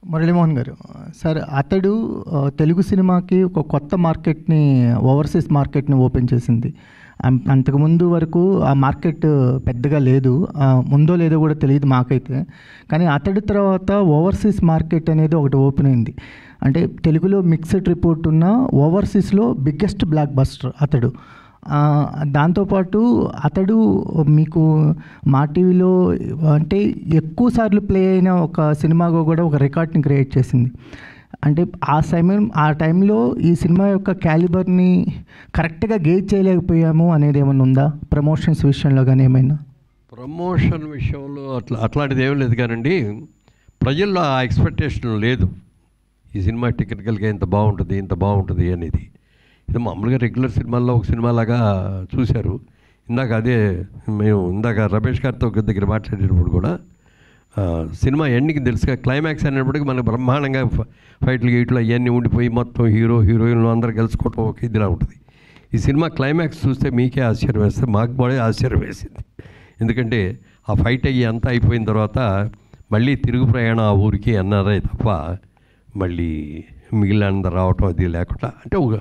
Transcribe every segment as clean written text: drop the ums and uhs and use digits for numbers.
మురళీమోహన్ గారు, సార్ అతడు తెలుగు సినిమాకి ఒక కొత్త మార్కెట్ని, ఓవర్సీస్ మార్కెట్ని ఓపెన్ చేసింది. అంతకుముందు వరకు ఆ మార్కెట్ పెద్దగా లేదు, ముందో లేదో కూడా తెలియదు మాకైతే. కానీ అతడి తర్వాత ఓవర్సీస్ మార్కెట్ అనేది ఒకటి ఓపెన్ అయింది. అంటే తెలుగులో మిక్స్డ్ రిపోర్ట్ ఉన్న ఓవర్సీస్లో బిగ్గెస్ట్ బ్లాక్ బస్టర్ అతడు. దాంతోపాటు అతడు మీకు మా టీవీలో అంటే ఎక్కువ సార్లు ప్లే అయిన ఒక సినిమాగా కూడా ఒక రికార్డ్ని క్రియేట్ చేసింది. అంటే ఆ టైంలో ఈ సినిమా యొక్క క్యాలిబర్ని కరెక్ట్గా గేజ్ చేయలేకపోయాము అనేది ఏమైనా ఉందా ప్రమోషన్స్ విషయంలో కానీ? ఏమైనా ప్రమోషన్ విషయంలో అట్లాంటిది ఏం లేదు కానండి, ప్రజల్లో ఆ ఎక్స్పెక్టేషన్ లేదు ఈ సినిమా టెక్నికల్గా ఇంత బాగుంటుంది అనేది. ఇది మామూలుగా రెగ్యులర్ సినిమాల్లో ఒక సినిమాలాగా చూశారు. ఇందాక రమేష్ గారితో దగ్గర మాట్లాడేటప్పుడు కూడా సినిమా ఎండింగ్ తెలుసుగా, క్లైమాక్స్ అనేప్పటికీ మనకు బ్రహ్మాండంగా ఫైట్లు గీట్లు అవన్నీ ఉండిపోయి మొత్తం హీరోయిన్లు అందరూ గెలుచుకోవటం ఒక ఇదిలా ఉంటుంది. ఈ సినిమా క్లైమాక్స్ చూస్తే మీకే ఆశ్చర్యం వేస్తే మాకు కూడా ఆశ్చర్యం వేసింది. ఎందుకంటే ఆ ఫైట్ అయ్యి అంతా అయిపోయిన తర్వాత మళ్ళీ తిరుగు ప్రయాణం ఆ ఊరికి అన్నారే తప్ప మళ్ళీ మిగిలినంత రావటం అది లేకుండా అంటే ఒక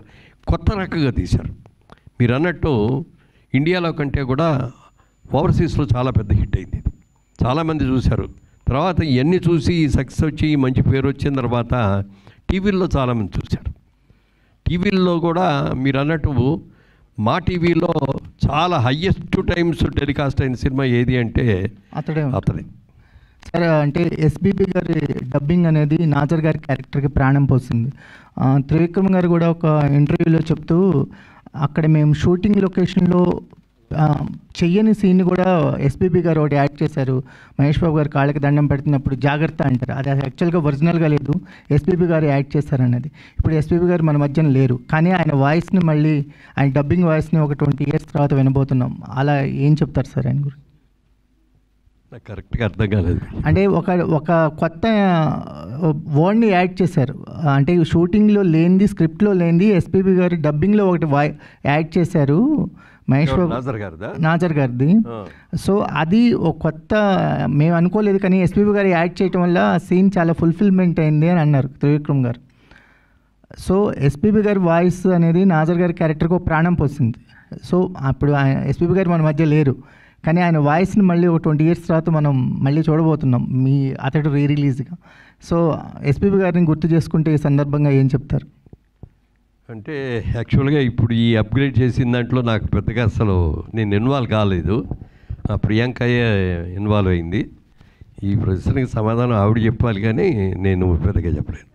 కొత్త రకంగా తీశారు. మీరు అన్నట్టు ఇండియాలో కంటే కూడా ఓవర్సీస్లో చాలా పెద్ద హిట్ అయింది. చాలామంది చూశారు. తర్వాత ఇవన్నీ చూసి సక్సెస్ వచ్చి మంచి పేరు వచ్చిన తర్వాత టీవీల్లో చాలామంది చూశారు. టీవీల్లో కూడా మీరు అన్నట్టు మా టీవీలో చాలా హయ్యెస్ట్ టైమ్స్ టెలికాస్ట్ అయిన సినిమా ఏది అంటే అతడే. సరే, అంటే ఎస్బీబీ గారి డబ్బింగ్ అనేది నాజర్ గారి క్యారెక్టర్కి ప్రాణం పోసింది. త్రివిక్రమ్ గారు కూడా ఒక ఇంటర్వ్యూలో చెప్తూ అక్కడ మేము షూటింగ్ లొకేషన్లో చెయ్యని సీన్ కూడా ఎస్బీబీ గారు ఒకటి యాడ్ చేశారు. మహేష్ బాబు గారు కాళ్ళకి దండం పెడుతున్నప్పుడు జాగ్రత్త అంటారు, అది యాక్చువల్గా ఒరిజినల్గా లేదు, ఎస్బీబీ గారు యాడ్ చేశారన్నది. ఇప్పుడు ఎస్బీబీ గారు మన మధ్యన లేరు, కానీ ఆయన వాయిస్ని మళ్ళీ ఆయన డబ్బింగ్ వాయిస్ని ఒక 20 years తర్వాత వినబోతున్నాం. అలా ఏం చెప్తారు సార్ ఆయన గురించి? నాకు కరెక్ట్గా అర్థం కాలేదు. అంటే ఒక కొత్త వర్డ్ని యాడ్ చేశారు, అంటే షూటింగ్లో లేనిది, స్క్రిప్ట్లో లేనిది ఎస్పీబీ గారి డబ్బింగ్లో ఒకటి యాడ్ చేశారు మహేష్ బాబు నాజర్ గారిది. సో అది ఒక కొత్త, మేము అనుకోలేదు, కానీ ఎస్పీబీ గారు యాడ్ చేయటం వల్ల సీన్ చాలా ఫుల్ఫిల్మెంట్ అయింది అని అన్నారు త్రివిక్రమ్ గారు. సో ఎస్పీబీ గారి వాయిస్ అనేది నాజర్ గారి క్యారెక్టర్కి ఒక ప్రాణం పోసింది. సో అప్పుడు ఆయన ఎస్పీబీ గారు మన మధ్య లేరు, కానీ ఆయన వాయిస్ని మళ్ళీ ఒక 20 years తర్వాత మనం మళ్ళీ చూడబోతున్నాం అతడు రిలీజ్గా. సో ఎస్పీబీ గారిని గుర్తు చేసుకుంటే ఈ సందర్భంగా ఏం చెప్తారు? అంటే యాక్చువల్గా ఇప్పుడు ఈ అప్గ్రేడ్ చేసిన దాంట్లో నాకు పెద్దగా అసలు నేను ఇన్వాల్వ్ కాలేదు, ప్రియాంకయే ఇన్వాల్వ్ అయింది. ఈ ప్రశ్నకి సమాధానం ఆవిడ చెప్పాలి, కానీ నేను పెద్దగా చెప్పలేను.